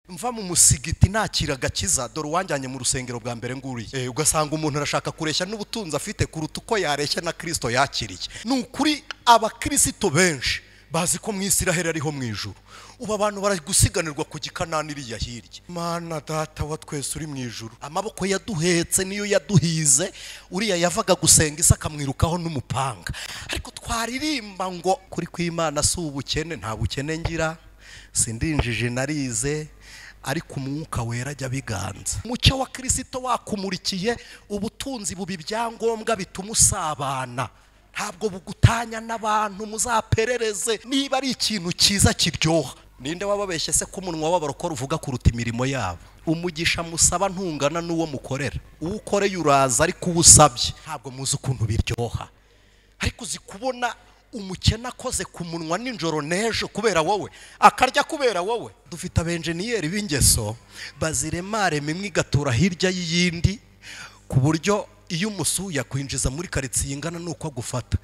mva mu musigiti nakira gakiza dore uwanjyanye mu rusengero bwa mbere nguriye ugasanga umuntu arashaka kureshya n'ubutunzi afite kuruta uko yareshya na Kristo yakiriye. Nukuri abakristo benshi bazi ko mu Isiraheli ariho mu ijuru, uba abantu baragusiganirwa ku gikanani iriya hirya. Mana data wa twese uri mu ijuru, amaboko yaduhetse niyo yaduhize, uriya yavaga gusenga Isa akamwirukaho n'umupanga. Ariko twaririmba ngo kuri kw'Imana si ubukene, nta bukene ngira, sindinjije narize, ariko umwuka wera ajya biganza. Umucyo wa Kristo wakumurikiye, ubutunzi bubi byangombwa bituma usabana, ntabwo bugutanya n'abantu muzaperereze. Niba ari ikintu cyiza kiryoha, ninde wababeshye se ko umunwa w'abarokora uvuga kuruta imirimo yabo? Umugisha musaba ntungana n'uwo mukorera. Uwo ukoreye uraza, ariko uwusabye ntabwo muzi ukuntu biryoha. Ariko uzi kubona umukene akoze ku munwa n'injoro n'ejo kubera wowe, akarya kubera wowe. Dufite abenjeniyeri b'ingeso baziremare imwe igatura hirya y'iyindi, ku buryo iyo umusuye kwinjiza muri karitsiye ingana nuko agufata.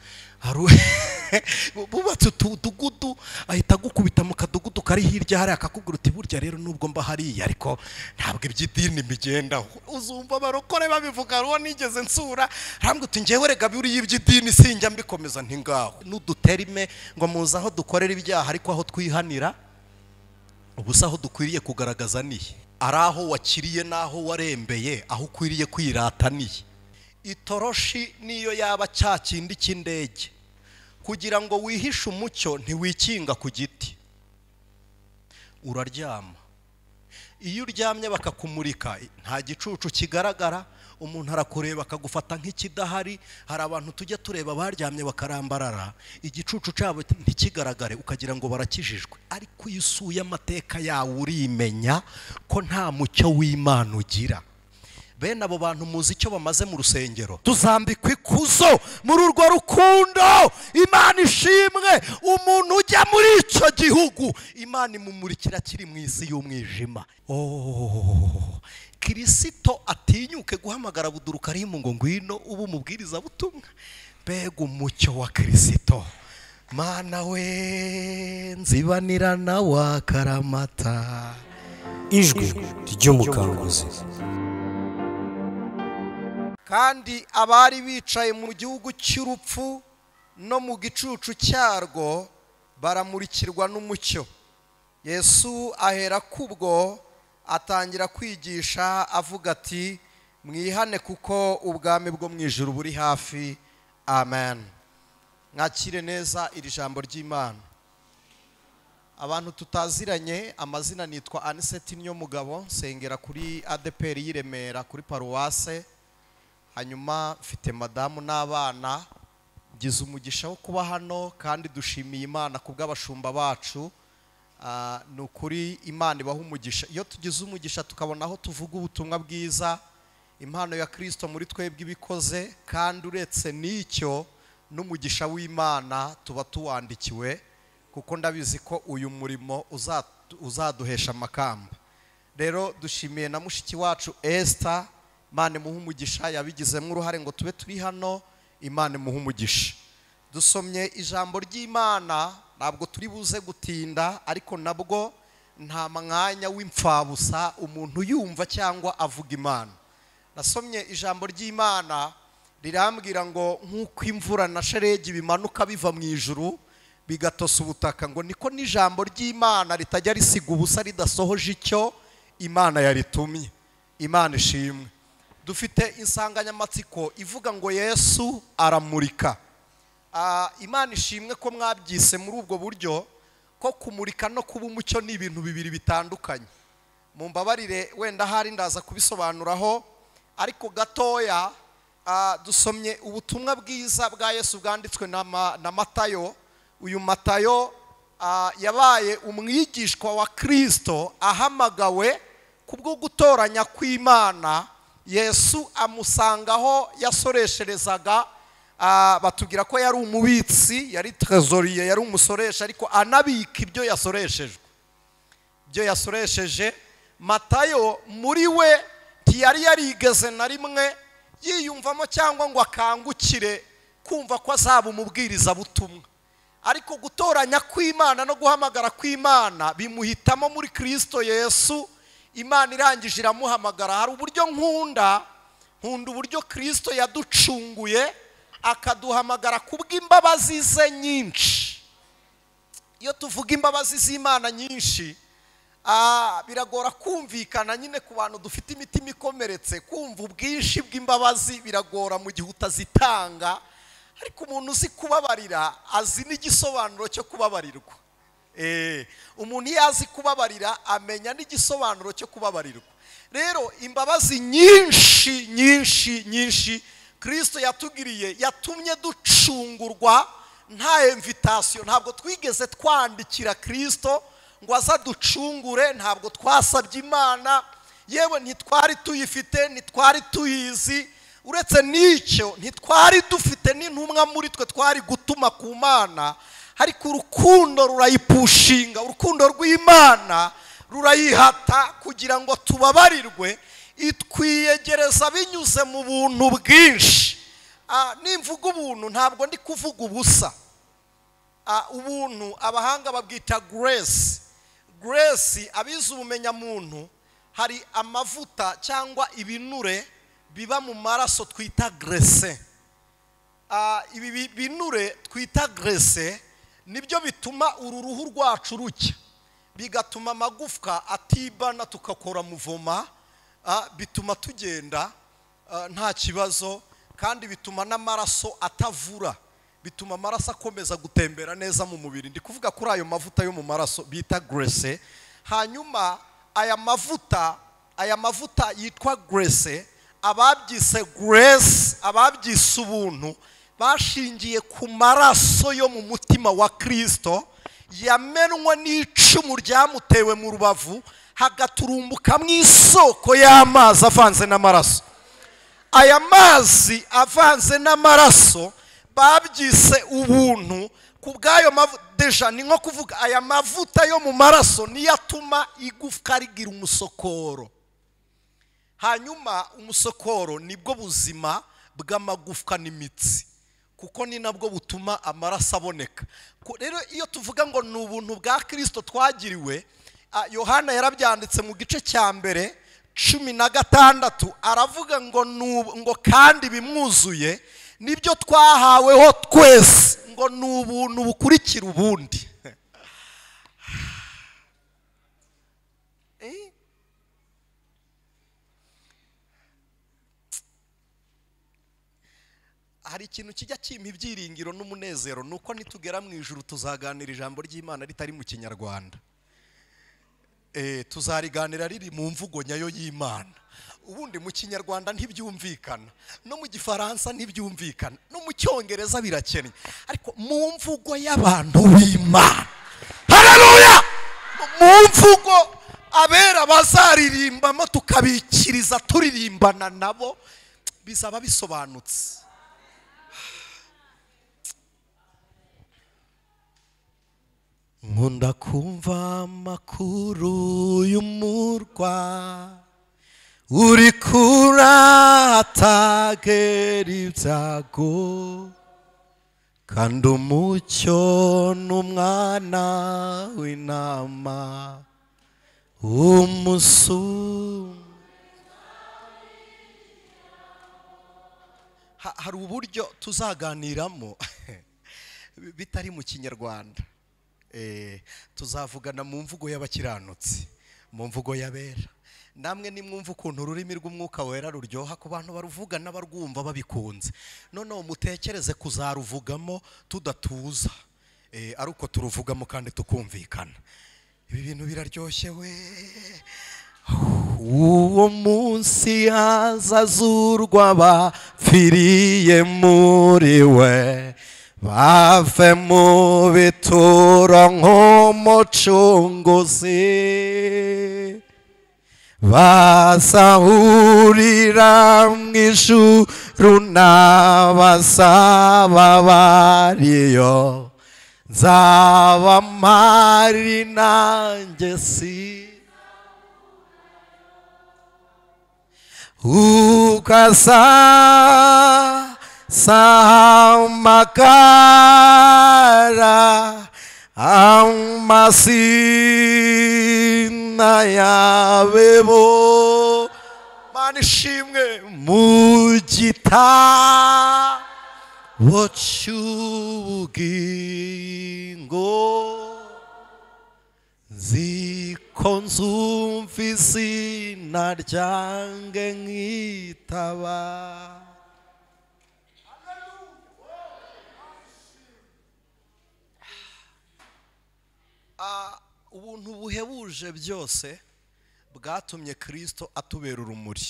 Bubatse utudugudu ahita gukubita mu kadugudu kari hirya hari akakubwira uti burya rero nubwo mba hariya ariko ntabwo iby'idini migendaho. Uzumva barokore babivuga, ruwo nigeze nsura rambwe uti ngewe rega buri y'iby'idini sinjya mbikomeza nti ngaho n'uduterime ngo muza aho dukorera ibyaha ariko aho twihanira ubusa aho dukwiriye kugaragaza nihe? Ari aho wakiriye naho warembeye, aho ukwiriye kwirata nihe? Itoroshi niyo yaba cya kindi cy'indege, kugira ngo wihishe umucyo ntiwikinga ku giti, uraryama. Iyo uryamye bakakumurika nta gicucu kigaragara, umuntu arakureba akagufata nk'ikidahari. Hari abantu tujya tureba baryamye bakarambarara, igicucu cyabo ntikigaragare ukagira ngo barakijijwe. Ariko iyo usuye amateka yawe urimenya ko nta mucyo w'Imana ugira. Bene abo bantu muzi icyo bamaze mu rusengero. Tuzambikwa ikuzo muri urwo rukundo. Imana ishimwe umuntu ujya muri icyo gihugu, Imana imumurikira kiri mu isi y'umwijima. Kristo atinyuke guhamagara Abudurukarimu ngo ngwino ubu umubwiriza butumwa. Mbega umucyo wa Kristo! Mana we nzibanira na wa Karamata. Ijwi ry'Umukanguzi. Kandi abari bicaye mu gihugu cy'urupfu no mu gicucu cyarwo baramurikirwa n'umucyo. Yesu ahera kubwo atangira kwigisha avuga ati mwihane kuko ubwami bwo mu ijuru buri hafi. Amen. Mwakire neza iri jambo ry'Imana. Abantu tutaziranye, amazina nitwa Anicet Niyomugabo, nsengera kuri ADPR y'i Remera kuri paruwase. Hanyuma mfite madamu n'abana. Ngize umugisha wo kuba hano kandi dushimiye Imana kubw'abashumba bacu. Nukuri Imana ibaha umugisha. Iyo tugize umugisha tukabona aho tuvuga ubutumwa bwiza, impano ya Kristo muri twebwe ibikoze, kandi uretse n'icyo n'umugisha w'Imana tuba tuwandikiwe, kuko ndabizi ko uyu murimo uzaduhesha amakamba. Rero dushimiye na mushiki wacu Esther, Imana imuhe umugisha, yabigizemo uruhare ngo tube turi hano. Imana imuhe umugisha. Dusomye ijambo ry'Imana, ntabwo turi buze gutinda, ariko nabwo nta mwanya w'imfabusa umuntu yumva cyangwa avuga Imana. Nasomye ijambo ry'Imana rirambwira ngo nk'uko imvura na sheregi bimanuka biva mu ijuru bigatosa ubutaka, ngo niko n'ijambo ry'Imana ritajya risiga ubusa ridasohoje icyo Imana yaritumye. Imana ishimwe. Dufite insanganyamatsiko ivuga ngo Yesu aramurika. Imana ishimwe ko mwabyise muri ubwo buryo ko kumurika no kuba umucyo ni ibintu bibiri bitandukanye. Mumbabarire wenda hari ndaza kubisobanuraho, ariko gatoya. Dusomye ubutumwa bwiza bwa Yesu bwanditswe na Matayo. Uyu Matayo yabaye umwigishwa wa Kristo ahamagawe kubwo gutoranya kw'Imana. Yesu amusangaho yasoresherezaga, batubwira ko yari umubitsi, yari trezoriye, yari umusoresha, ariko anabika ibyo yasoreshejwe. Ibyo yasoresheje Matayo muri we ntiyari yarigeze na rimwe yiyumvamo cyangwa ngo akangukire kumva ko azaba umubwiriza butumwa, ariko gutoranya kw'Imana no guhamagara kw'Imana bimuhitamo muri Kristo Yesu Imana irangije iramuhamagara. Hari uburyo nkunda uburyo Kristo yaducunguye akaduhamagara kubw'imbabazi ze nyinshi. Iyo tuvuga imbabazi z'Imana nyinshi, biragora kumvikana nyine ku bantu dufite imitima ikomeretse. Kumva ubwinshi bw'imbabazi biragora mu gihe utazitanga, ariko umuntu uzi kubabarira azi n'igisobanuro cyo kubabarirwa. Umuntu iyo azi kubabarira amenya n'igisobanuro cyo kubabarirwa. Rero imbabazi nyinshi nyinshi nyinshi Kristo yatugiriye yatumye ducungurwa nta invitation. Ntabwo twigeze twandikira Kristo ngo azaducungure, ntabwo twasabye Imana, yewe ntitwari tuyifite, ntitwari tuyizi. Uretse n'icyo ntitwari dufite n'intumwa muri twe twari gutuma ku Mana, ariko urukundo rurayipushinga, urukundo rw'Imana rurayihata kugira ngo tubabarirwe. Itwiyegereza binyuze mu buntu bwinshi. Nimvuga ubuntu ntabwo ndi kuvuga ubusa. Ubuntu abahanga babwita grace. Grace abize ubumenyamuntu, hari amavuta cyangwa ibinure biba mu maraso twita grace. Ibi binure twita grace nibyo bituma uruhu rwacu rucya, bigatuma amagufwa atibana tukakora muvoma, bituma tugenda nta kibazo, kandi bituma n'amaraso atavura, bituma amaraso akomeza gutembera neza mu mubiri. Ndi kuvuga kuri ayo mavuta yo mu maraso bita grace. Hanyuma aya mavuta yitwa grace, ababyise grace, ababyise ubuntu, bashingiye ku maraso yo mu mutima wa Kristo yamenwa n'icumu ryamutewe mu rubavu, hagaturumbuka mu isoko y'amazi avanze n'amaraso. Aya mazi avanze n'amaraso babyise ubuntu. Kubw'ayo deja ni nko kuvuga aya mavuta yo mu maraso niyo atuma igufwa rigira umusokoro. Hanyuma umusokoro nibwo buzima bw'amagufwa n'imitsi, kuko ni nabwo butuma amaraso aboneka. Rero iyo tuvuga ngo ni ubuntu bwa Kristo twagiriwe, Yohana yarabyanditse mu gice cya mbere 16 aravuga ngo kandi bimwuzuye nibyo twahaweho twese, ngo ni ubuntu bukurikira ubundi. Hari ikintu kijya kimpa ibyiringiro n'umunezero, nuko nitugera mu ijuru tuzaganira ijambo ry'Imana ritari mu Kinyarwanda. Tuzariganira riri mu mvugo nyayo y'Imana. Ubundi mu Kinyarwanda ntibyumvikana, no mu Gifaransa ntibyumvikana, no mu Cyongereza birakennye, ariko mu mvugo y'abantu b'Imana, haleluya, mu mvugo abera bazaririmbamo tukabikiriza turirimbana nabo, bizaba bisobanutse. Nkunda kumva amakuru y'umurwa uri kuratagera ibyago, kandi umucyo n'umwana w'intama w'umusumba. Hari uburyo tuzaganiramo bitari mu Kinyarwanda. Tuzavugana mu mvugo y'abakiranutsi, mu mvugo y'abera. Namwe nimwumva ukuntu ururimi rw'Umwuka Wera ruryoha ku bantu baruvuga n'abarwumva babikunze. Noneho mutekereze kuzaruvugamo tudatuza, ari uko turuvugamo kandi tukumvikana. Ibi bintu biraryoshye we. Uwo munsi hazazurwa bapfiriye muri we, bave mu bituro nk'umucunguzi, bazahurira mu ijuru n'abazaba bariyo, nzaba mpari nanjye ukazahamagara amazina n'ayabebo Mana ishimwe mu gitabo cy'ubugingo ziko nzumva izina ryanjye nkitaba. Ubuntu buhebuje byose bwatumye Christo atubera urumuri.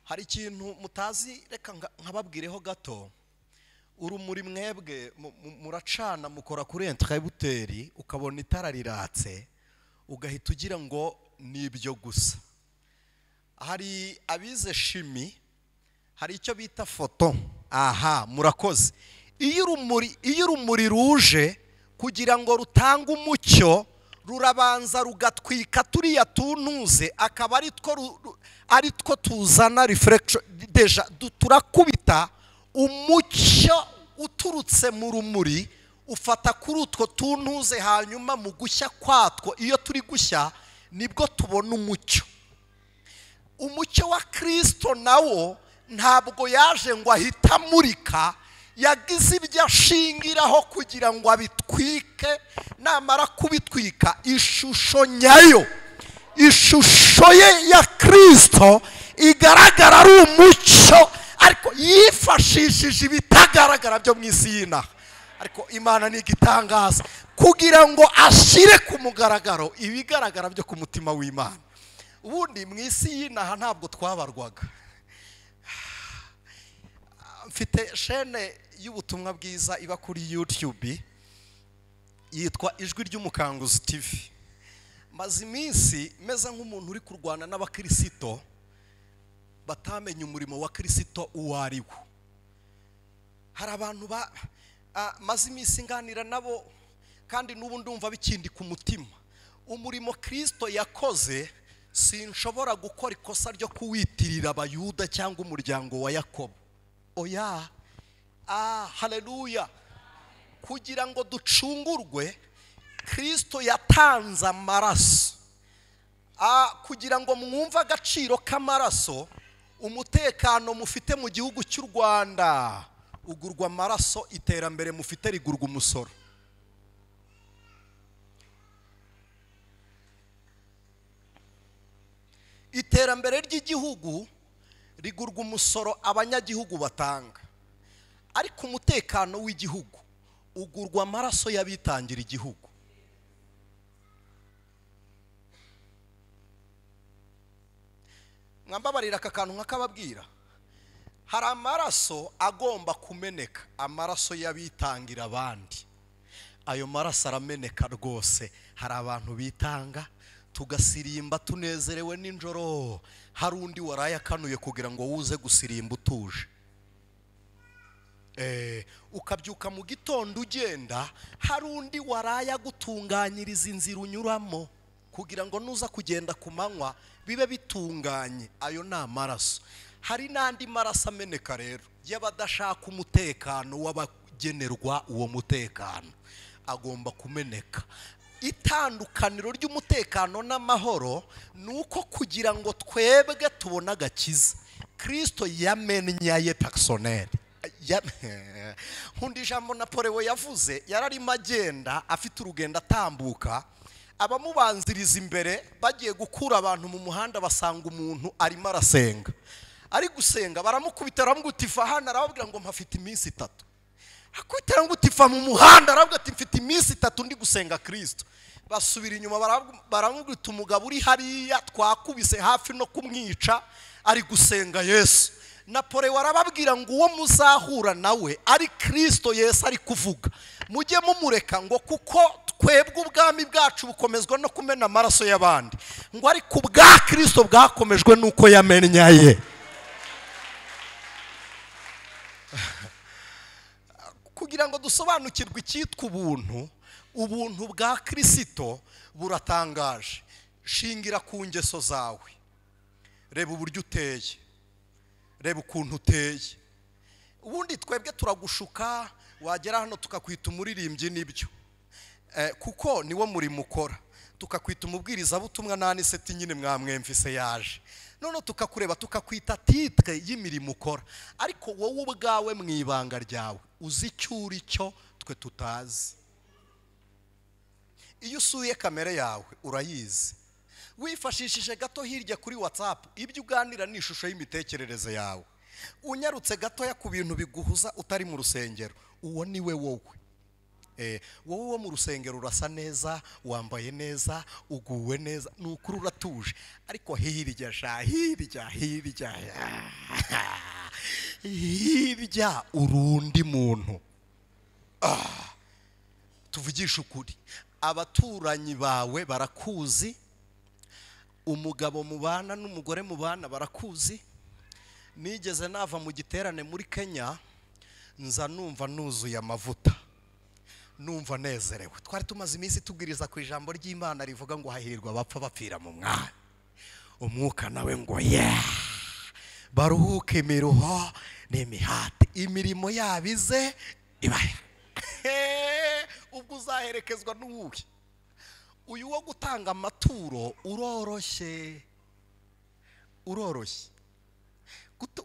Hari ikintu mutazi, reka nkababwireho gato. Urumuri mwebwe muracana mukora kuri entrebuteri ukabona itara riratse ugahita ugira ngo nibyo gusa. Hari abize shimi, hari icyo bita foto. Aha, murakoze. Iyo urumuri ruje kugira ngo rutange umucyo, rurabanza rugatwika turiya tuntuze, akaba ari two tuzana reflection. Deja turakubita umucyo uturutse mu rumuri ufata kuri utwo tuntuze, hanyuma mu gushya kwatwo, iyo turi gushya nibwo tubona umucyo. Umucyo wa Christo nawo ntabwo yaje ngo ahita amurika, yagize ibyo ashingiraho kugira ngo abitwike. Namara kubitwika, ishusho nyayo, ishusho ye ya Christo igaragara ari umucyo, ariko yifashishije ibitagaragara byo mu isi y'inaha. Ariko Imana ni igitangaza kugira ngo ashyire ku mugaragaro ibigaragara byo ku mutima w'Imana. Ubundi mu isi y'inaha ntabwo twabarwaga. Mfite chaîne y'ubutumwa bwiza iba kuri YouTube yitwa Ijwi ry'Umukanguzi TV. Maze iminsi meze nk'umuntu uri kurwana n'abakristo batamenye umurimo wa Christo uwo ari wo. Hari abantu maze iminsi nganira nabo, kandi n'ubu ndumva bikindi ku mutima. Umurimo Christo yakoze sinshobora gukora ikosa ryo kuwitirira abayuda cyangwa umuryango wa Yakobo. Oya, haleluya. Kugira ngo ducungurwe, Christo yatanze amaraso. Kugira ngo mwumve agaciro k'amaraso, umutekano mufite mu gihugu cy'u Rwanda ugurwa amaraso, iterambere mufite rigurwa umusoro. Iterambere ry'igihugu rigurwa umusoro abanyagihugu batanga, ariko umutekano w'igihugu ugurwa amaraso y'abitangira igihugu. Mwambabarira aka kantu nkakababwira. Hari amaraso agomba kumeneka, amaraso y'abitangira abandi. Ayo maraso arameneka rwose. Hari abantu bitanga tugasirimba tunezerewe ninjoro, hari undi waraye akanuye kugira ngo wuze gusirimba utuje. Ukabyuka mu gitondo ugenda, hari undi waraye gutunganyiriza inzira unyuramo kugira ngo nuza kugenda ku manywa bibe bitunganye. Ayo ni amaraso. Hari n'andi maraso ameneka rero y'abadashaka umutekano w'abagenerwa uwo mutekano, agomba kumeneka. Itandukaniro ry'umutekano n'amahoro nuko kugira ngo twebwe tubone agakiza, Christo yamennye aye personnel. Nkundi ijambo Napoleon yavuze, yararimo agenda afite urugendo atambuka, abamubanziriza imbere bagiye gukura abantu mu muhanda, basanga umuntu arimo arasenga. Ari gusenga baramukubita, baramugutifa hano, arababwira ngo mpafite iminsi 3. Akwitera ngo utifa mu muhanda, aravuga ati mfite iminsi 3 ndi gusenga Christo. Basubira inyuma baramubwira umugabo uri hariya twakubise hafi no kumwica ari gusenga Yesu. Napoleon arababwira ngo uwo muzahura nawe ari Christo Yesu ari kuvuga, mujye mumureka ngo kuko twebwe ubwami bwacu bukomezwa no kumena amaraso y'abandi, ngo ari ku bwa Christo bwakomejwe nuko yamenyaye. Kugira ngo dusobanukirwe icyitwa ubuntu, ubuntu bwa Christo buratangaje. Shingira ku ngeso zawe, reba uburyo uteye, reba ukuntu uteye. Ubundi twebwe turagushuka, wagera hano tukakwita umuririmbyi, nibyo kuko niwo murimo ukora. tukakwita umubwiriza butumwa n'Anicet nyine mwamwemvise yaje, none tukakureba tukakwita titre y'imirimo ukora, ariko wowe ubwawe mu ibanga ryawe uzi icyo uri cyo twe tutazi. Iyo usuye kamera yawe urayizi, wifashishije gato hirya kuri WhatsApp ibyo uganira n'ishusho y'imitekerereze yawe, unyarutse gatoya ku bintu biguhuza utari mu rusengero, uwo ni we wowe. Wowe wo mu rusengero urasa neza, wambaye neza, uguwe neza, nukuri uratuje, ariko hirya urundi muntu. Tuvugisha ukuri, abaturanyi bawe barakuzi, umugabo mubana n'umugore mubana barakuzi. Nigeze nava mu giterane muri Kenya, nza numva nuzuye amavuta, numva nezerewe. Twari tumaze iminsi tubwiriza ku ijambo ry'Imana rivuga ngo hahirwa abapfa bapfira mu mwami. Umwuka nawe ngo baruhuke imiruho n'imihati, imirimo yabize ibahe. Ubwo uzaherekezwa n'uwuhe? Uyu wo gutanga amaturo uroroshye.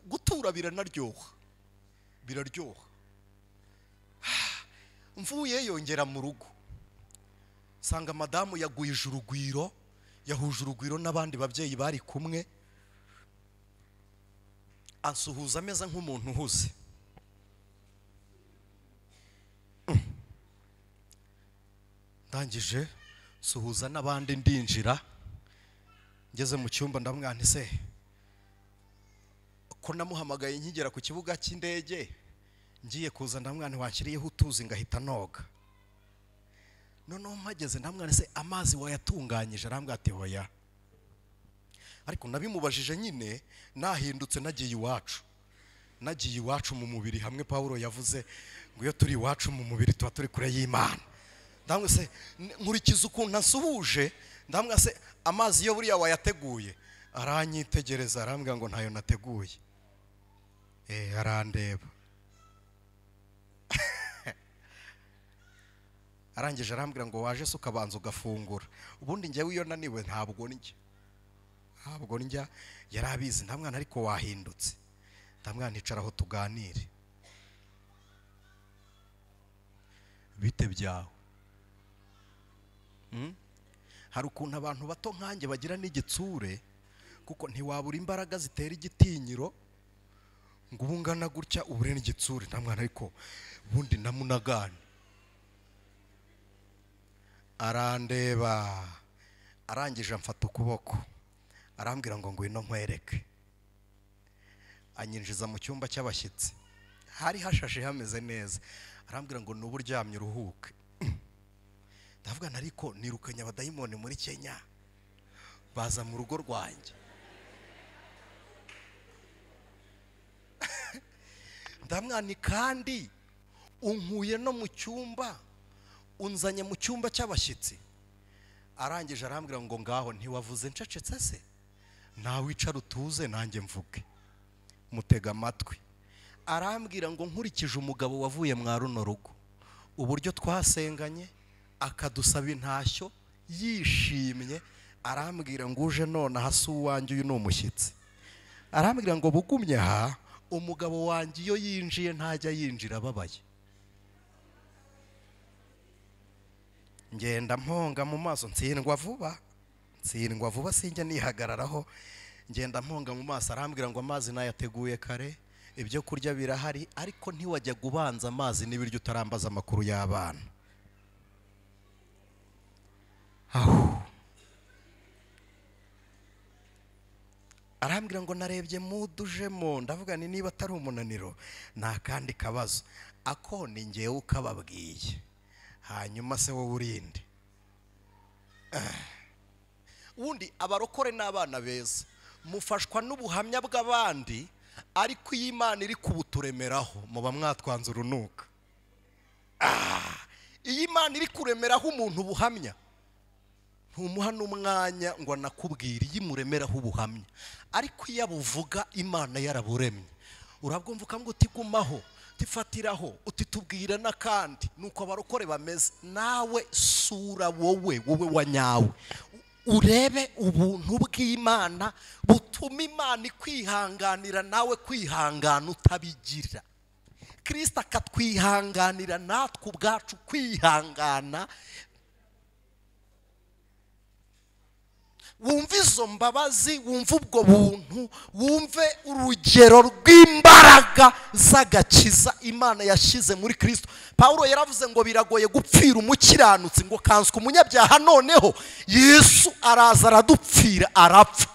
Gutura biranaryoha. Mvuye yongera mu rugo, sanga madamu yagwije urugwiro, yahuje urugwiro n'abandi babyeyi bari kumwe, ansuhuza ameze nk'umuntu uhuze. Ndangije suhuza n'abandi ndinjira, ngeze mu cyumba ndamubwira nti se ko namuhamagaye nkigera ku kibuga cy'indege, ngiye kuza ndamubwira nti wakiriyeho utuzi ngahita noga. Noneho mpageze ndamubwira nti se amazi wayatunganyije? Arambwira ati hoya. Ariko nabimubajije nyine nahindutse nagiye iwacu mu mubiri, hamwe Pawulo yavuze ngo iyo turi iwacu mu mubiri tuba turi kure y'Imana. Ndamubwira se nkurikiza ukuntu nsuhuje, ndamubwira se amazi yo buriya wayateguye? Aranyitegereza arambwira ngo ntayo nateguye. Arandeba, arangije arambwira ngo waje se ukabanza ugafungura, ubundi njyewe iyo naniwe ntabwo ndya. Yari abizi. Ndamwana ariko wahindutse, ndamwana icaraho tuganire, bite byawe? Hari ukuntu abantu bato nkanjye bagira n'igitsure, kuko ntiwabura imbaraga zitera igitinyiro ngo ubungana gutya ubure n'igitsure. Ndamwana ariko ubundi namunagane. Arandeba, arangije amfata ukuboko arambwira ngo ngwino nkwereke. Anyinjiza mu cyumba cy'abashyitsi, hari hashashe hameze neza. Arambwira ngo nubu uryamye uruhuke. Ndavuga nariko nirukanye abadayimoni muri Kenya, baza mu rugo rwanjye. Ndamwani kandi unkuye no mu cyumba, unzanye mu cyumba cy'abashyitsi. Arangije arambwira ngo ngaho ntiwavuze ncecetse se? Nawe wicara utuze nanjye mvuge. Mutega amatwi. Arambwira ngo nkurikije umugabo wavuye mwa runo rugo, uburyo twasenganye akadusaba intashyo yishimye, arambwira ngo uje none hasi uwanjye uyu ni umushyitsi. Arambwira ngo bugumye aha umugabo wanjye iyo yinjiye ntajya yinjira ababaye. Ngenda mponga mu maso, ntsindwa vuba sinjya nihagararaho, ngenda mponga mu maso. Arambwira ngo amazi nayateguye kare, ibyo kurya birahari, ariko ntiwajya gubanza amazi n'ibiryo utarambaza amakuru y'abana. Arambwira ngo narebye mudujemo, ndavuga ni niba atari umunaniro nta kandi kabazo, ako ni ngewe ukababwiye, hanyuma se wowe urinde. Ubundi abarokore n'abana beza mufashwa n'ubuhamya bw'abandi, ariko iyi Imana iri kubuturemeraho muba mwatwanze urunuka. Iyi Imana iri kuremeraho umuntu ubuhamya, ntumuha n'umwanya ngo anakubwire, yimuremeraho ubuhamya. Ariko iyo abuvuga Imana yaraburemye, urabwumva ukavuga uti gumaho, tifatiraho utitubwira n'akandi nuko abarokore bameze. Nawe sura wowe wanyawe urebe ubuntu bw'Imana butuma Imana ikwihanganira nawe kwihangana utabigira. Kristo akatwihanganira natwe ubwacu kwihangana. Wumve izo mbabazi, wumve ubwo buntu, wumve urugero rw'imbaraga z'agakiza Imana yashize muri Kristo. Paulo yaravuze ngo biragoye gupfira umukiranutsi, ngo kanswe umunyabyaha, noneho Yesu araza aradupfira arapfa.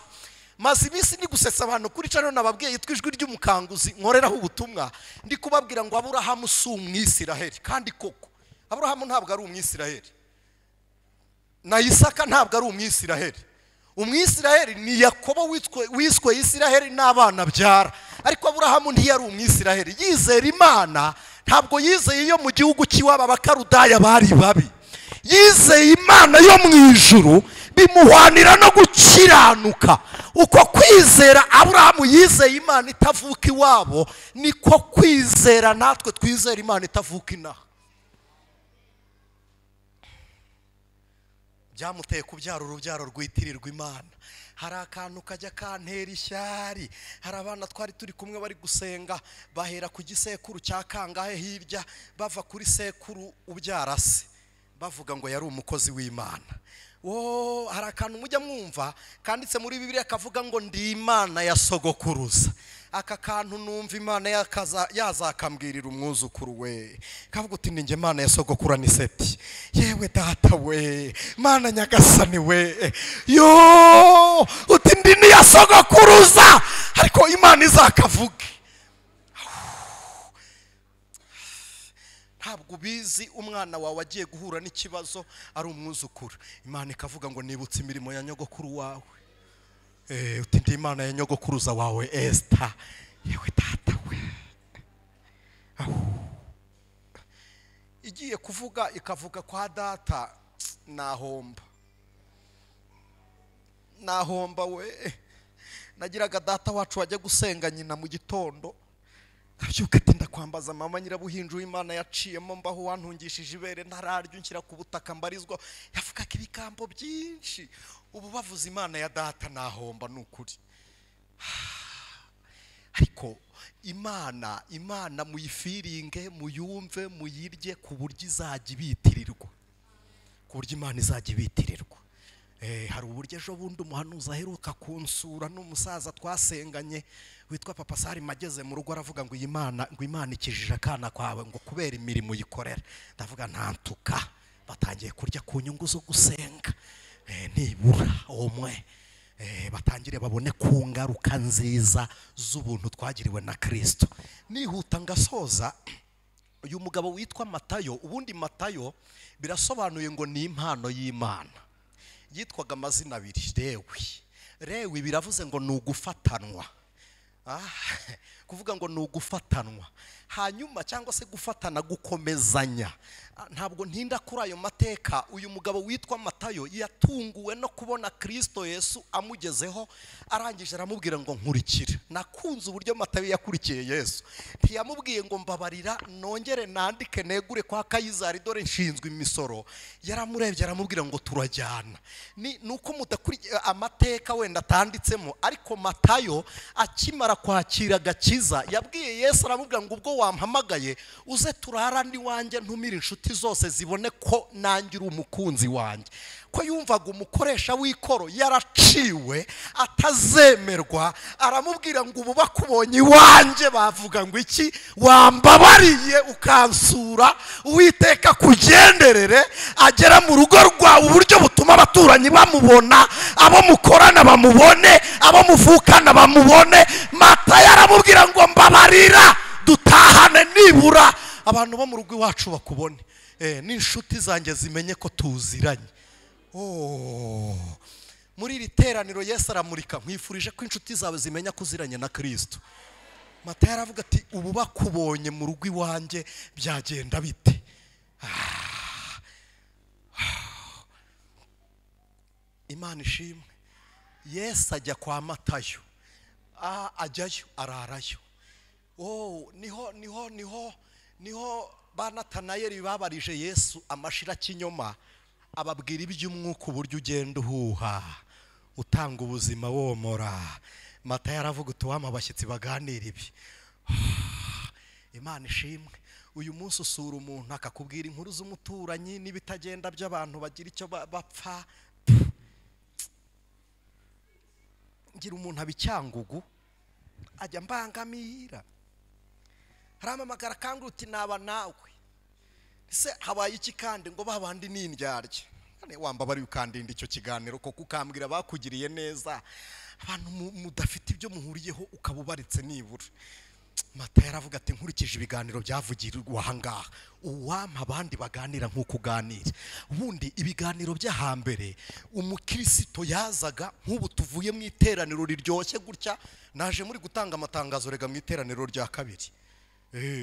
Maze iminsi ndi gusetsa abantu kuri cano nababwiye yitwa Ijwi ry'Umukanguzi nkoreraho ubutumwa, ndi kubabwira ngo Aburahamu si umwisiraheli. Kandi koko Aburahamu ntabwo ari umwisiraheli, na Isaka ntabwo ari umwisiraheli. Umwisiraheli ni Yakobo wiswe Isiraheli n'abana byara, ariko Aburahamu ntiyari umwisiraheli. Yizera Imana, ntabwo yizeye iyo mu gihugu cy'iwabo abakarudaya bari babi. Yizeye Imana yo mu ijuru, bimuhwanira no gukiranuka. Uko kwizera Aburahamu yizeye Imana itavuka iwabo, niko kwizera natwe twizera Imana itavuka inaha. Byamuteye kubyara urubyaro rwitirirwa Imana. Hari akantu kajya kantera ishyari. Hari abana twari turi kumwe bari gusenga, bahera ku gisekuru cya kangahe hirya, bava kuri sekuru ubyara se, bavuga ngo yari umukozi w'Imana. Hari akantu mujya mwumva kanditse muri Bibiliya kavuga ngo ndi Imana ya sogokuruza. Aka kantu numva Imana yazakambwirira umwuzukuru we, kavuga uti ninjye Imana ya sogokuru Anicet. Yewe data we, Mana nyagasani we, yo uti ndi ni ya sogokuruza, ariko Imana izakavuge. Ntabwo bizi umwana wawe agiye guhura n'ikibazo ari umwuzukuru, Imana ikavuga ngo nibutse imirimo ya nyogokuru wawe. Uti ndi Imana ya nyogokuruza wawe Esther. Yewe data we, igiye kuvuga ikavuga kwa data, nahomba we. Nagiraga data wacu wajya gusenga nyina mu gitondo, kabyuka ati ndakwambaza mama nyirabuhinja w'Imana yaciyemo mbaho wantungishije ibere ntararyo nshyira ku butaka mbarizwa. Yavugaga ibigambo byinshi. Ubu bavuze Imana ya data nahomba n'ukuri. Ariko Imana muyifiringe, muyumve, muyirye ku buryo izajya ibitirirwa, ku buryo Imana izajya ibitirirwa. Hari uburyo ejo bundi umuhanuzi aheruka kunsura n'umusaza twasenganye witwa Papa Sari, mageze mu rugo aravuga ngo Imana ikijije akana kwawe ngo kubera imirimo yikorera. Ndavuga ntantuka, batangiye kurya ku nyungu zo gusenga. Nibura umwe batangire babone ku ngaruka nziza z'ubuntu twagiriwe na Kristo. Nihuta ngasoza, uyu mugabo witwa Matayo, ubundi Matayo birasobanuye ngo ni impano y'Imana. Yitwaga amazina abiri, Lewi biravuze ngo ni ugufatanwa. Kuvuga ngo ni ugufatanwa, hanyuma cyangwa se gufatana, gukomezanya. Ntabwo ntinda kuri ayo mateka. Uyu mugabo witwa Matayo yatunguwe no kubona Kristo Yesu amugezeho, arangije aramubwira ngo nkurikira. Nakunze uburyo Matayo yakurikiye Yesu. Ntiyamubwiye ngo mbabarira nongere nandike negure kwa Kayizari dore nshinzwe imisoro. Yaramurebye aramubwira ngo turajyana. Nuko mudakurikiye amateka wenda atanditsemo, ariko Matayo akimara kwakira agakiza yabwiye Yesu aramubwira ngo ubwo wampamagaye uze turarane iwanjye ntumire inshuti zose zibone ko nanjye uri umukunzi wanjye. Ko yumvaga umukoresha w'ikoro yaraciwe atazemerwa, aramubwira ngo ubu bakubonye iwanjye bavuga ngo iki, wambabariye ukansura, Uwiteka kugenderere agera mu rugo rwawe uburyo butuma abaturanyi bamubona, abo mukorana bamubone, abo muvukana bamubone. Matayo aramubwira ngo mbabarira dutahane nibura abantu bo mu rugo iwacu bakubone, n'inshuti zanjye zimenye ko tuziranye. Muri iri teraniro Yesu aramurika, nkwifurije ko inshuti zawe zimenya ko uziranye na Kristo. Matayo aravuga ati ubu bakubonye mu rugo iwanjye byagenda bite? Imana ishimwe. Yesu ajya kwa Matayo, ajyayo ararayo. niho ba Natanayeli babarije Yesu amashira kinyoma ababwira iby'umwuka uburyo ugenda uhuha utanga ubuzima womora. Mata yaravuga utuwama abashyitsi baganira ibi. Imana ishimwe. Uyu munsi usura umuntu akakubwira inkuru z'umuturanyi n'ibitagenda by'abantu bagira icyo bapfa. Ngira umuntu abicyangugu ajya mbangamira. Haramamagara kandi uti naba nawe. Ese habaye iki kandi ngo babandi n'indyarya. Wamba bari ukandinda icyo kiganiro koko ukambwira bakugiriye neza. Abantu mudafite ibyo muhuriyeho ukabubaritse nibura. Mata yaravuga ati nkurikije ibiganiro byavugirwa ahangaha uwampa abandi baganira nk'uko uganira. Ubundi ibiganiro by'ahambere umukristo yazaga nk'ubu tuvuye mu iteraniro riryoshye gutya naje muri gutanga amatangazo rega mu iteraniro rya kabiri.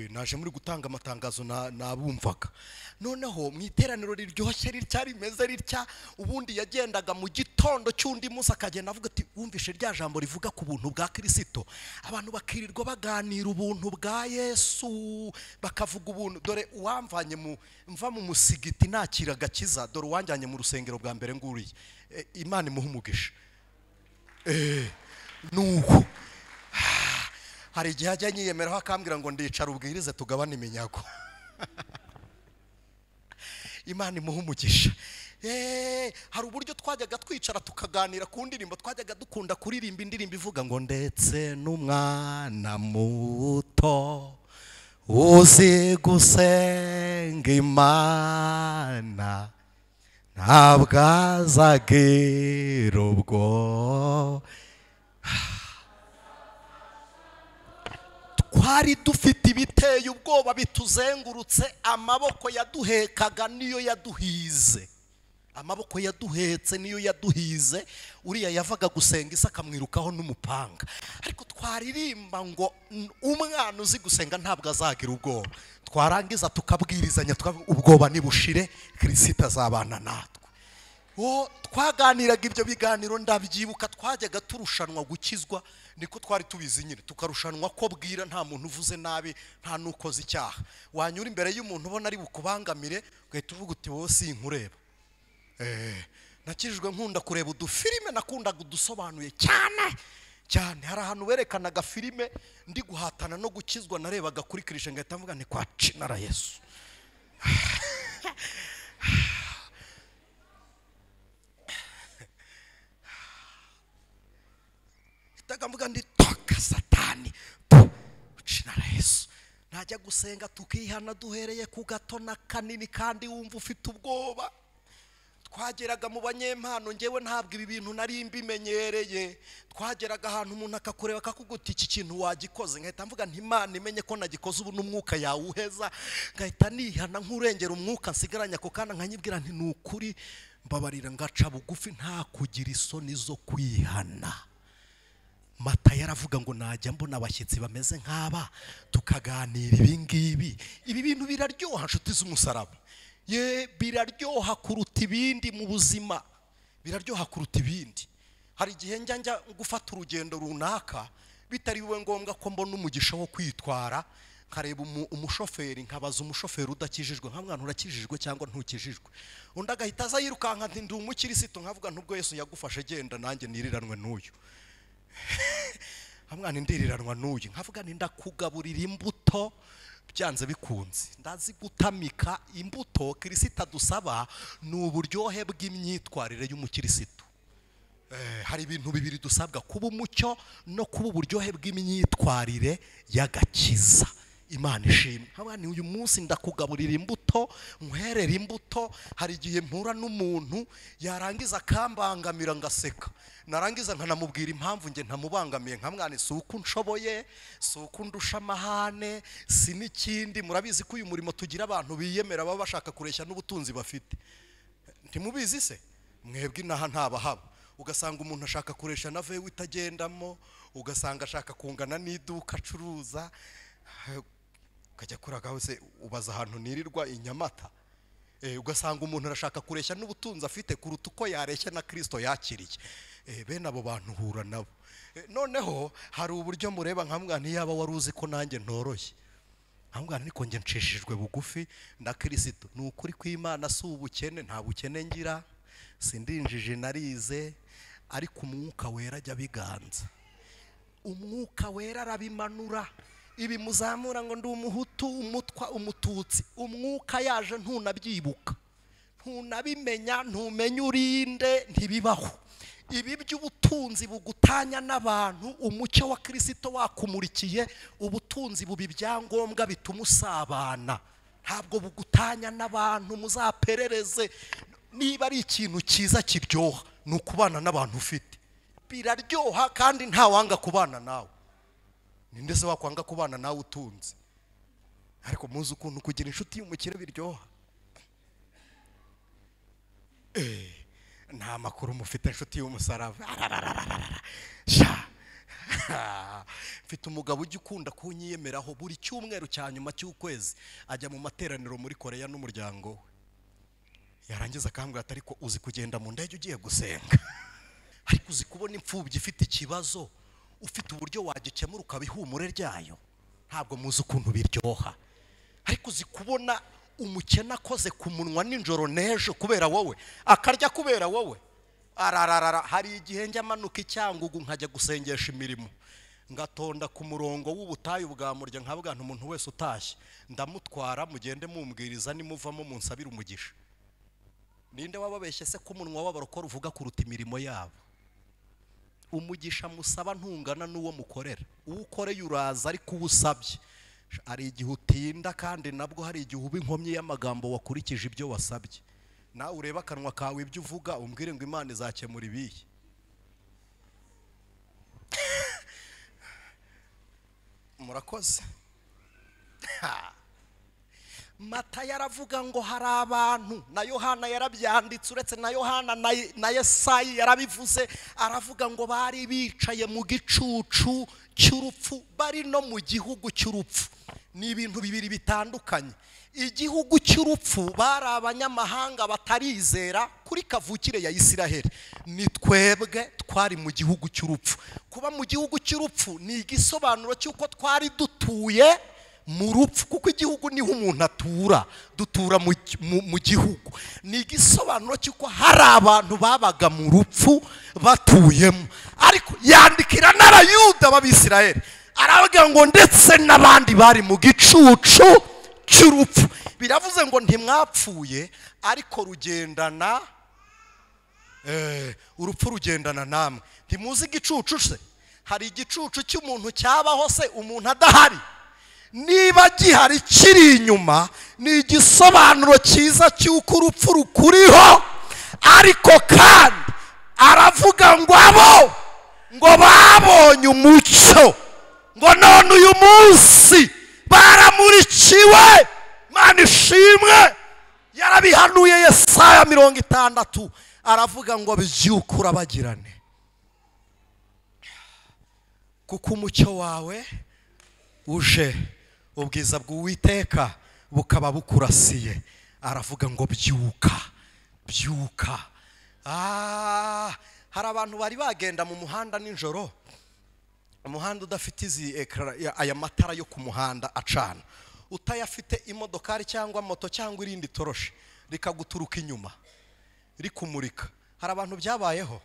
Naje muri gutanga amatangazo nabumvaga. Noneho mu iteraniro riryoshye ritya rimeze ritya ubundi yagendaga mu gitondo cy'undi munsi akagenda avuga ati wumvishe rya jambo rivuga ku buntu bwa Kristo. Abantu bakirirwa baganira ubuntu bwa Yesu bakavuga ubuntu. Dore uwamvanye mva mu musigiti nakiraga kiza. Dore uwanjyanye mu rusengero bwa mbere nguriye. Imana imuha umugisha. Nuko hari igihe ajya nyiyemeraho akambwira ngo ndicara ubwirize tugabane iminyago. Imana imuha umugisha. Hari uburyo twajyaga twicara tukaganira ku ndirimbo. Twajyaga dukunda kuririmba indirimbo ivuga ngo ndetse n'umwana muto uzi gusenga Imana ntabwo azagira ubwo. Twari dufite ibiteye ubwoba bituzengurutse. Amaboko yaduhekaga niyo yaduhize. Amaboko yaduhetse niyo yaduhize. Uriya yavaga gusenga Isa akamwirukaho n'umupanga. Ariko twaririmba ngo umwana uzi gusenga ntabwo azagira ubwoba. Twarangiza tukabwirizanya ubwoba nibushire Kristo azabana natwe. Twaganiraga ibyo biganiro ndabyibuka. Twajyaga turushanwa gukizwa. Niko twari tubizi nyine tukarushanwa ko bwira nta muntu uvuze nabi nta nukoze icyaha. Wanyura imbere y'umuntu ubona ari bukubangamire ugahita uvuga uti wowe sinkureba. Nakijijwe nkunda kureba udufilime nakundaga udusobanuye cyane. Hari ahantu berekanaga filime ndi guhatana no gukizwa narebaga kuri Kristo ngahita mvuga ni kwa cinara Yesu. Tagambuga ndi toka satani cinara Yesu. Najya gusenga tukihana duhereye ku gato na kanini kandi wumva ufite ubwoba. Twageraga mu banyempano ngewe ntabwo ibi bintu nari mbimenyereye. Twageraga ahantu umuntu akakureba akakuguta iki kintu wagikoze ngahita mvuga nti Imana imenye ko nagikoze ubu n'umwuka yawuheza. Ngahita nihana nk'urengera umwuka nsigaranya ako kana nkanyibwira nti nukuri mbabarira ngaca bugufi nta kugira isoni zo kwihana. Mata yaravuga ngo najya mbona abashyitsi bameze nk'aba tukaganira ibingibi. Ibi bintu biraryoha nshuti z'umusaraba. Biraryoha kuruta ibindi mu buzima. Biraryoha kuruta ibindi. Hari igihe njya gufata urugendo runaka bitari biwe ngombwa ko mbona umugisha wo kwitwara nkareba umushoferi nkabaza umushoferi udakijijwe nka mwana urakijijwe cyangwa ntukijijwe. Undi agahita aza yirukanka nti ndi umukirisitu nkavuga ntubwo Yesu yagufashe genda nanjye niriranwe n'uyu. Hamwana indiriranwa n'uyu nkavuga ni ndakugaburira imbuto byanze bikunze. Ndazi gutamika imbuto Kristo adusaba ni uburyohe bw'imyitwarire y'umukirisitu. Hari ibintu bibiri dusabwa kuba umucyo no kuba uburyohe bw'imyitwarire y'agakiza. Imana ishimwe. Hamwana uyu munsi ndakugaburira imbuto nkwerera imbuto. Hari igihe mpura n'umuntu yarangiza akambangamira ngaseka. Narangiza nkanamubwira impamvu nge ntamubangamiye nkamwana si uko nshoboye si uko ndusha amahane si n'ikindi. Murabizi ko uyu murimo tugira abantu biyemera baba bashaka kureshya n'ubutunzi bafite. Ntimubizi se mwebwe inaha ntabahaba. Ugasanga umuntu ashaka kuresha na vewe itagendamo. Ugasanga ashaka kungana n'iduka acuruza. Ukajya kuragaho se ubaza ahantu nirirwa inyamata. Ugasanga umuntu arashaka kureshya n'ubutunzi afite kuruta uko yareshya na Kristo yakiriye. bene abo bantu uhura nabo. Noneho hari uburyo mureba nkamwana ntiyaba wari uzi ko nanjye ntoroshye, nkamwana niko nge nshishijwe bugufi na Kristo. Ni ukuri kw'Imana si ubukene, nta bukene ngira, sindinjije narize, ariko umwuka wera ajya biganza. Umwuka wera arabimanura, ibi muzamura ngo ndi umuhutu, umutwa, umututsi. Umwuka yaje ntunabyibuka, ntunabimenya, ntumenye urinde, ntibibaho. Ibi by'ubutunzi bugutanya n'abantu, umucyo wa Kristo wakumurikiye, ubutunzi bubi byangombwa bituma usabana, ntabwo bugutanya n'abantu. Muzaperereze, niba ari ikintu cyiza kiryoha ni ukubana n'abantu ufite, biraryoha kandi nta wanga kubana nawe. Ninde se wakwanga kubana nawe utunze? Ariko muzi ukuntu kugira inshuti y'umukire biryoha. Nta makuru mufite inshuti y'umusaraba. Mfite umugabo ujya ukunda kunyiyemeraho buri cyumweru cya nyuma cy'ukwezi ajya mu materaniro muri Korea n'umuryango we. Yarangiza akambwira ati ariko uzi kugenda mu ndege ugiye gusenga? Ariko uzi kubona imfubyi ifite ikibazo ufite uburyo wagikemura ukabihumure ryayo? Ntabwo muzi ukuntu biryoha. Ariko uzi kubona umukene akoze ku munwa n'injoro n'ejo kubera wowe, akarya kubera wowe? Arararara. Hari igihe njya manuka Icyangugu nkajya gusengesha imirimo, ngatonda ku murongo w'ubutayu bwa murya nkabwa umuntu wese utashye ndamutwara, mugende mumbwiriza nimuvamo munsabira umugisha. Ninde wababeshye se ko umunwa w'abarokora uvuga kuruta imirimo yabo? Umugisha musaba ntungana n'uwo mukorera. Uwo ukoreye uraza, ariko uwusabye ari igihe utinda, kandi nabwo hari igihe uba inkomyi y'amagambo wakurikije ibyo wasabye. Nawe ureba akanwa kawe ibyo uvuga umbwire ngo Imana izakemura ibihe. Murakoze. Mata yaravuga ngo hari abantu, na Yohana yarabyanditse, uretse na Yohana na Yesayi yarabivuze, aravuga ngo bari bicaye mu gicucu cy'urupfu, bari no mu gihugu cy'urupfu. Ni ibintu bibiri bitandukanye. Igihugu cy'urupfu bari abanyamahanga batarizera kuri kavukire ya Isiraheli. Ni twebwe twari mu gihugu cy'urupfu. Kuba mu gihugu cy'urupfu ni igisobanuro cy'uko twari dutuye mu rupfu, kuko igihugu niho umuntu atura, dutura mu gihugu. Ni igisobanuro cy'uko hari abantu babaga mu rupfu batuyemo. Ariko yandikira n'Abayuda b'Abisiraheli aravuga ngo ndetse n'abandi bari mu gicucu cy'urupfu. Biravuze ngo ntimwapfuye, ariko rugendana, urupfu rugendana namwe. Ntimuzi igicucu se? Hari igicucu cy'umuntu cyabaho se umuntu adahari? Niba gihari kiri inyuma, ni igisobanuro cyiza cy'uko urupfu rukuriho. Ariko kandi aravuga ngo abo ngo babonye umucyo, ngo none uyu munsi baramurikiwe. Mana ishimwe. Yarabihanuye Yesaya 60 aravuga ngo byuka urabagirane, kuko umucyo wawe uje, ubwiza bw'Uwiteka bukaba bukurasiye. Aravuga ngo byuka, byuka. Hari abantu bari bagenda mu muhanda nijoro, umuhanda udafite aya matara yo ku muhanda acana, utayafite imodokari cyangwa moto cyangwa irindi toroshi rikaguturuka inyuma rikumurika. Hari abantu byabayeho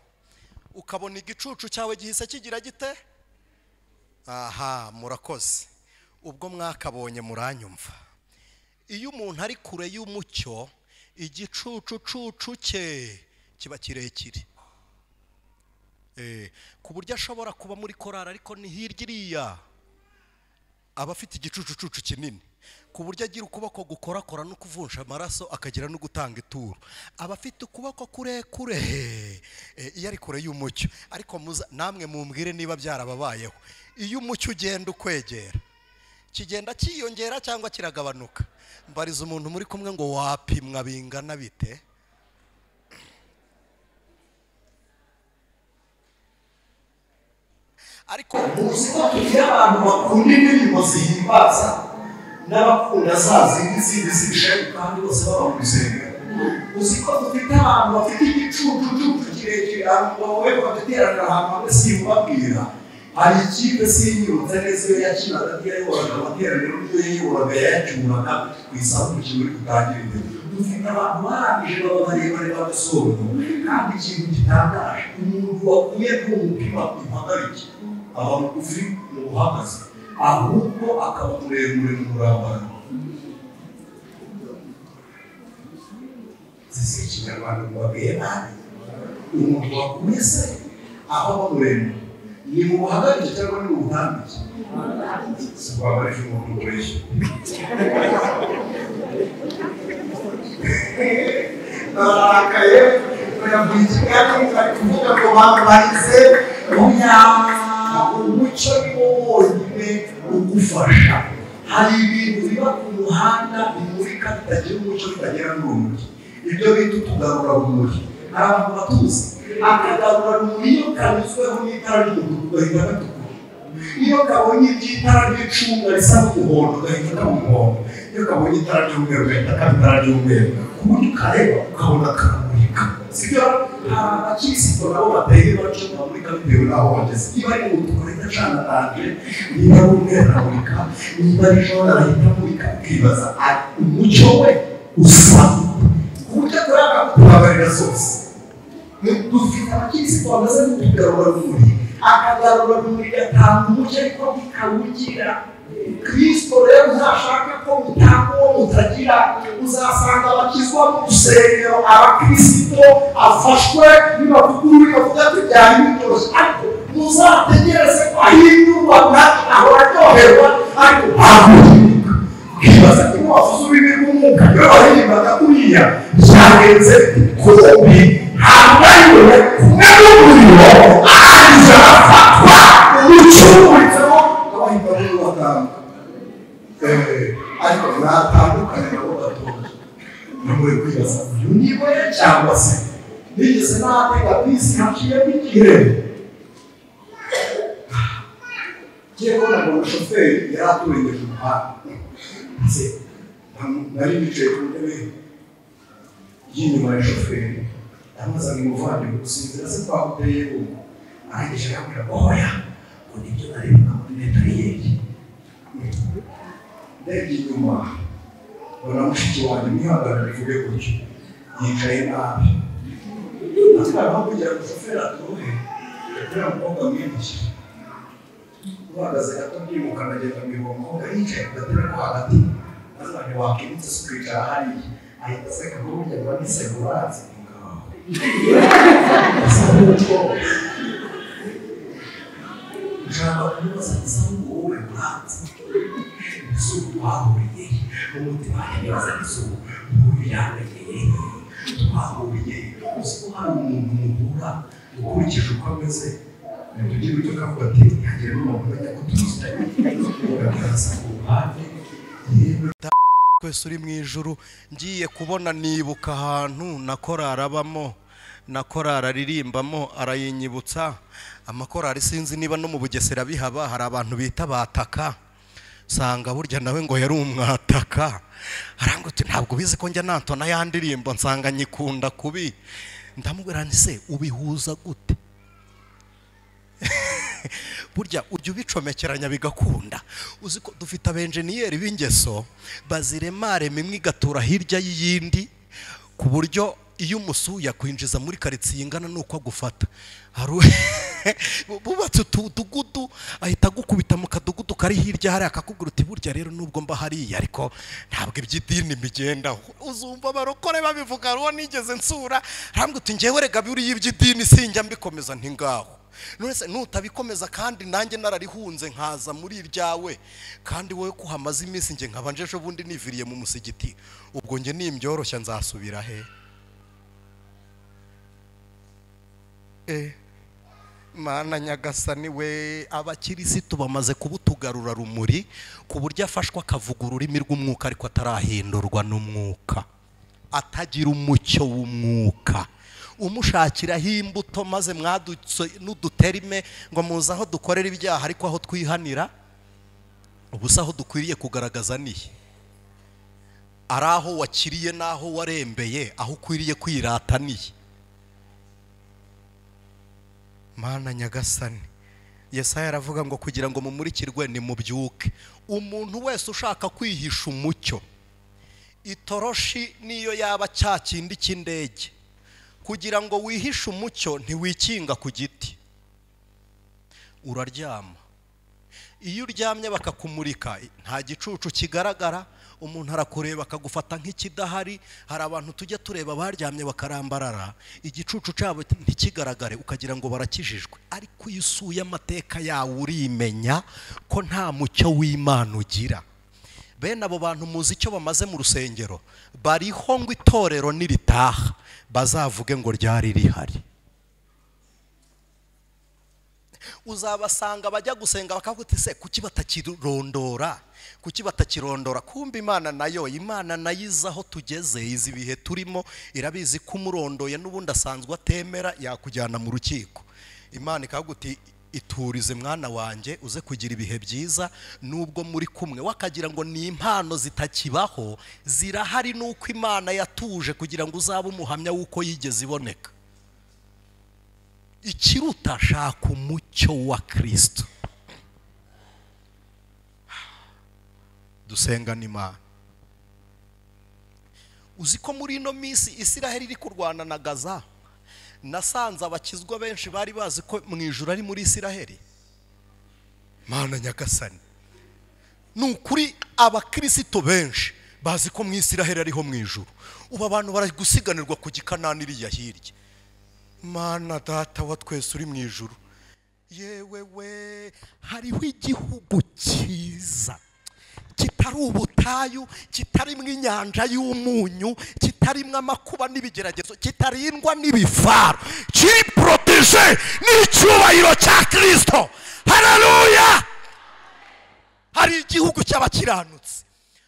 ukabona igicucu cyawe gihise kigira gite? Murakoze. Ubwo mwakabonye muranyumva. Iyo umuntu ari kure y'umucyo, igicucu cye kiba kirekire, ku buryo ashobora kuba muri korari ariko ni hirya iriya aba afite igicucu kinini, ku buryo agira ukuboko gukorakora no kuvunja amaraso, akagira no gutanga ituro. Aba afite ukuboko kurekure iyo ari kure y'umucyo. Ariko namwe mumbwire niba byarababayeho. Iyo umucyo ugenda ukwegera, kigenda kiyongera cyangwa kiragabanuka? Mbariza umuntu muri kumwe ngo wapimwa bingana bite? Ariko muzi ko tugira abantu bakunda indirimbo zihimbaza n'abakunda za zindi zibishe kandi bose baba gusenga. Uzi ko dufite abantu bafite igicucu kirekire wowe bagaterana ahantu simubabwira hari ikipe sinyibutsa neza iyo yakinaga yayoboraga amateraniro n'ibyo yayoboraga yayacyuraga ku isaha umukino uri gutangira imbere dufite abantu barangije baba barebare b'agasozo kandi ikintu gitangaje umuntu wakuye n'umupima impagarike aba mugufi mu buhagaze ahubwo akaba muremure mu murambaro sisi ikinyarwanda mubabwiye nabi umuntu wakuye se aho aba muremure ni mu buhagarike cyangwa ni mu butambike si kubabarije umuntu ureshya narakaye bayavuye ikigali bari kuvuga ngo bambaritse umucyo ni wo wonyine ugufasha hari ibintu biba ku muhanda bimurika bitagira umucyo bitagera n'urumuri ibyo bita utugarurarumuri hari abantu batuzi akagarurarumuri iyo kanyuzweho n'itara ry'umutuku gahita gatukura iyo kabonye iby'itara ry'icunga risa n'umuhondo gahita kaba umuhondo iyo kabonye itara ry'umweru gahita kaba itara ry'umweru ku buryo ukareba ukabona karamurika sibyo hari abakirisitu nabo bateye baco bamurika bitewe n'aho bageze niba ari umutuku ahita acana tanje niba ari umweru aramurika niba ari jone arahita amurika ukibaza umucyo we usa ku buryo akorana kubabarira zose dufite abakirisitu bamaze n'utugarurarumuri akagarurarumuri gatanga umucyo ariko bikawugira Christo rero ntashaka ko mutanga uwo mutagira uzasanga abakizwa mu rusengero abakristo afashwe n'ibavuguru bikavuga ati byari bitoroshye ariko muzategereze ko ahindurwa aho aryoherwa ariko ntaguhinduka ukibaza ko wavuze ururimi rw'umwuka iyo waririmbaga kuriya byagenze kumbi ntabwo ari wowe kumwe n'umuriro arangiza arafatwa umucyo umuritseho abahimba n'uwatanga ariko natandukanye nabo gatoya namuri kwibaza uyu ni we cyangwa se nigeze natega bisi haciyemo igihe ngiye kubona ngo umushoferi yari aturengeje umuhanda nari nicaye ku ntebe y'inyuma ya shoferi yamuzanye umuvandimwe gusinzira se twaguteye ubu arangije arambwira ngo oya ngo nibyo narebaga muri metariyeri ndebye inyuma mbona mushiki wanjye mwihagarara bivuge gutyo yicaye nabi natwara kugira ngo shoferi atuhe kuriya mukobwa mwinshi uhagaze gato byimuka nagenda mbwira uwo mukobwa yicaye ku gatebe ko hagati azanye wakibutse se kwicara hariya ahita aseka ngo burya ngo nisego urazi ngaho nshaka kumubaza isambu wowe urazi izuba twahuriye umutima yanyabaza izuba ubu yamenyeye twahuriye uzi ko hari umuntu muhura ukurikije uko ameze ntitugire icyo kavuga ati hagire n'umuntu umenya ko tuziranye ugakarasa ku ruhande twese uri mu ijuru ngiye kubona nibuka ahantu na korari abamo na korari aririmbamo arayinyibutsa amakorari sinzi niba no mu Bugesera bihaba hari abantu bita bataka sanga burya nawe ngo yari umwataka aranguti ntabwo bizi ko njya nantona yandirimbo nsanga nyikunda kubi ndamubwira nti se ubihuza gute burya ujya ubicomekeranya bigakunda uzi ko dufite abenjeniyeri b'ingeso baziremare mimwe igatura hirya y'iyindi ku buryo iyo umusuye akwinjiza muri karitsiye ingana nuko agufata bubatse utudugudu ahita agukubita mu kadugudu kari hirya hari akakubwira uti burya rero nubwo mba hariya ariko ntabwo iby'idini bigendaho uzumva abarokore babivuga ruwo nigeze nsura arambwira uti ngewe rega buriya iby'idini sinjya mbikomeza nti ngaho none se nutabikomeza kandi nanjye nararihunze nkaza muri iryawe kandi wowe ko hamaze iminsi nge nkabanje ejo bundi niviriye mu musigiti ubwo nge nimbyoroshya nzasubira he Mana nyagasani we abakirisitu bamaze kubutugarura rumuri ku buryo afashwa akavuga ururimi rw'umwuka ariko atarahindurwa n'umwuka atagira umucyo w'umwuka umushakiraho imbuto maze mwadutse n'uduterime ngo muze aho dukorera ibyaha ariko aho twihanira ubusa aho dukwiriye kugaragaza nihe ari aho wakiriye n'aho warembeye aho ukwiriye kwirata nihe Mana nyagasani, Yesaya aravuga ngo kugira ngo mumurikirwe ni mubyuke. Umuntu wese ushaka kwihisha umucyo, itoroshi niyo yaba cyakindi cy'indege, kugira ngo wihishe umucyo ntiwikinga ku giti, uraryama. Iyo uryamye bakakumurika nta gicucu kigaragara, umuntu arakureba akagufata nk'ikidahari. Hari abantu tujya tureba baryamye bakarambarara, igicucu cyabo ntikigaragare ukagira ngo barakijijwe, ariko iyo usuye amateka yawe urimenya ko nta mucyo w'Imana ugira. Bene abo bantu muzi icyo bamaze mu rusengero, bariho ngo itorero niritaha bazavuge ngo ryari rihari. Uzabasanga bajya gusenga bakavuga ati se kuki batakirondora, kuki batakirondora? Kumbe Imana nayo izi aho tugeze, izi ibihe turimo, irabizi ko umurondoye n'ubundi asanzwe atemera yakujyana mu rukiko. Imana ikavuga iti iturize mwana wanjye uze kugira ibihe byiza, nubwo muri kumwe. Wakagira ngo ni impano zitakibaho, zirahari, nuko Imana yatuje kugira ngo uzabe umuhamya w'uko yigeze iboneka. Ikiruta shaka umucyo wa Kristo. Dusengana Imana. Uzi ko muri ino minsi Isiraheli iri kurwana na Gaza, nasanze abakizwa benshi bari bazi ko mu ijuru ari muri Isiraheli. Mana nyagasani, nukuri abakristo benshi bazi ko mu Isiraheli ariho mu ijuru. Ubu abantu bari gusiganirwa ku gikanani iriya hirya. Mana data wa twese uri mu ijuru, yewe we, hariho igihugu cyiza kitari ubutayu, kitarimo inyanja y'umunyu, kitarimo amakuba n'ibigeragezo, kitarindwa n'ibifaro, kiri protege n'icyubahiro cya Kristo. Haleluya! Hari igihugu cy'abakiranutsi,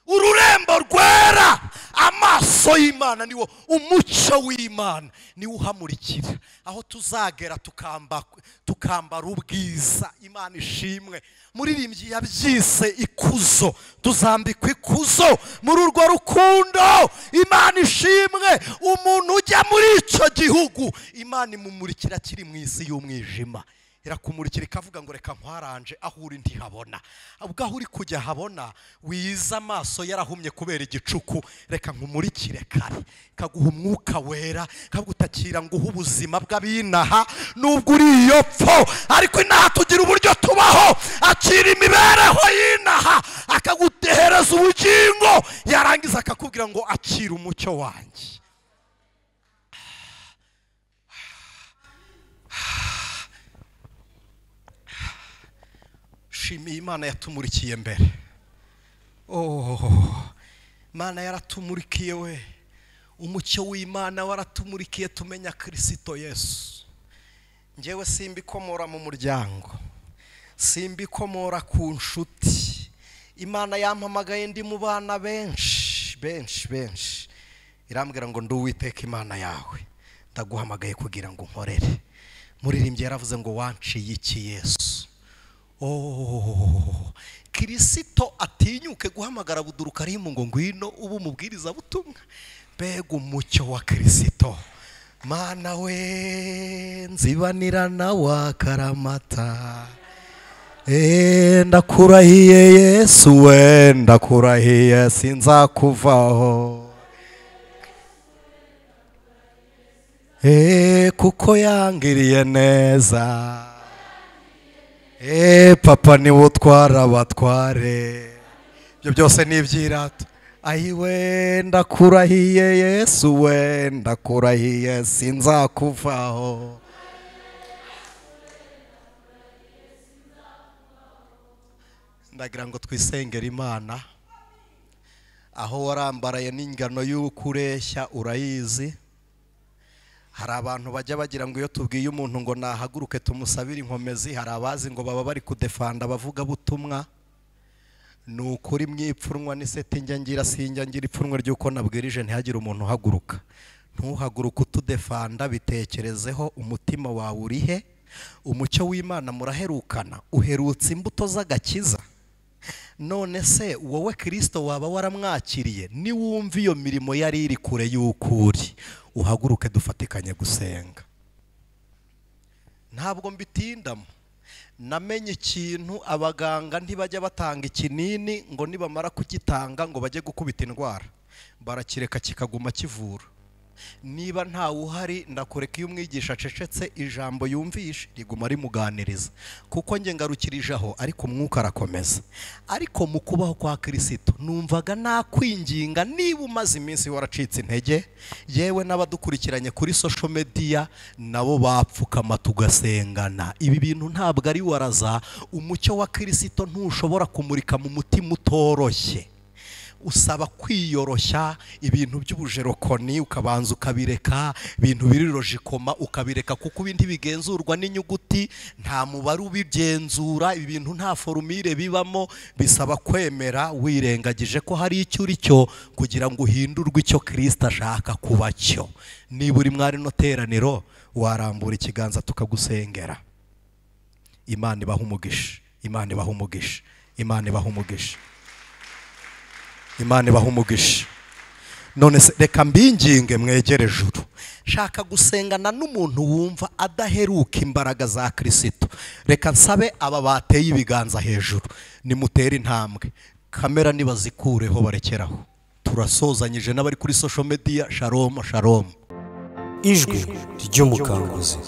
ururembo rwera, amaso y'Imana niwo, umucyo w'Imana niwo uhamurikira. Aho tuzagera tukambara ubwiza. Imana ishimwe. Muririmbyi yabyise ikuzo, tuzambikwa ikuzo muri urwo rukundo. Imana ishimwe. Umuntu ujya muri icyo gihugu, Imana imumurikira kiri mu isi y'umwijima, irakumurikira ikavuga ngo reka nkwaranje aho uri ntihabona. Ubwo aho uri kujya habona, wiza amaso yarahumye kubera igicuku, reka nkumurikire kare, kaguha umwuka wera, kagutakira ngo uhe ubuzima bw'abinaha. Nubwo uri iyo pfo, ariko inaha tugira uburyo tubaho, akira imibereho y'inaha akagutehereza ubugingo, yarangiza akakubwira ngo akira umucyo wanjye. Shimiye Imana yatumurikiye mbere. Imana yaratumurikiye we, umucyo w'Imana waratumurikiye, tumenya Kristo Yesu. Ngewe simbikomora mu muryango, simbikomora ku nshuti. Imana yampamagaye ndi mu bana benshi, irambwira ngo ndi Uwiteka Imana yawe, ndaguhamagaye kugira ngo nkorere. Muririmbyi yaravuze ngo wanciye iki Yesu. Kristo atinyuke guhamagara Budurukarimu ngo ngwino ubu mubwiriza butumwa. Mbega umucyo wa Kristo. Mana we, nzibanira na wakaramata. Ndakurahiye Yesu we, ndakurahiye sinzakuvaho. Kuko yangiriye neza. Papa niwe utwara abatware, ibyo byose ni ibyirato. Ayiwe, ndakurahiye Yesu we, ndakurahiye sinzakuvaho. Ndagira ngo twisengere Imana. Aho warambaraye n'ingano y'uko ureshya urayizi. Hari abantu bajya bagira ngo iyo tubwiye umuntu ngo nahaguruke tumusabire inkomezi, hari abazi ngo baba bari kudefanda bavuga butumwa. Nukuri mwipfunwa n'iseti njya sinjya ipfunwe ry'uko nabwirije ntihagire umuntu uhaguruka. Ntuhaguruke utudefanda, bitekerezeho umutima wawe urihe. Umucyo w'Imana muraherukana, uherutse imbuto z'agakiza. None se wowe Kristo waba waramwakiriye? Niwumva iyo mirimo yari iri kure y'ukuri, uhaguruke dufatikanye gusenga. ntabwo mbitindamo. Namenye ikintu, abaganga ntibajya batanga ikinini ngo nibamara kugitanga ngo bajye gukubita indwara, barakireka kikaguma kivura. Niba ntawe uhari ndakureka iyo umwigisha acecetse ijambo yumvishe riguma rimuganiriza, kuko nge ngarukirijeho ariko umwuka arakomeza. Ariko mu kubaho kwa Kristo numvaga nakwinginga, niba umaze iminsi waracitse intege, yewe n'abadukurikiranye kuri social media nabo bapfukama tugasengana. Ibi bintu ntabwo ari waraza, umucyo wa Kristo ntushobora kumurika mu mutima utoroshye. Usaba kwiyoroshya, ibintu by'ubujerokoni ukabanza ukabireka, ibintu biri logikoma ukabireka, kuko ibindi bigenzurwa n'inyuguti, nta mubare ubigenzura, ibintu nta formule bibamo. Bisaba kwemera wirengagije ko hari icyo uri cyo, kugira ngo uhindurwe icyo Kristo ashaka kuba cyo. Niba uri mwari no teraniro, warambura ikiganza tukagusengera. Imana ibaha umugisha, Imana ibaha umugisha, Imana ibaha umugisha, Imana ibaha umugisha. None se reka mbinginge mwegere ejuru. Shaka gusengana n'umuntu wumva adaheruka imbaraga za Kristo. Reka nsabe aba bateye ibiganza hejuru, nimutere intambwe. Kamera nibazikureho barekeraho. Turasozanyije n'abari kuri social media. Shalom, shalom. Ijwi ry'Umukanguzi.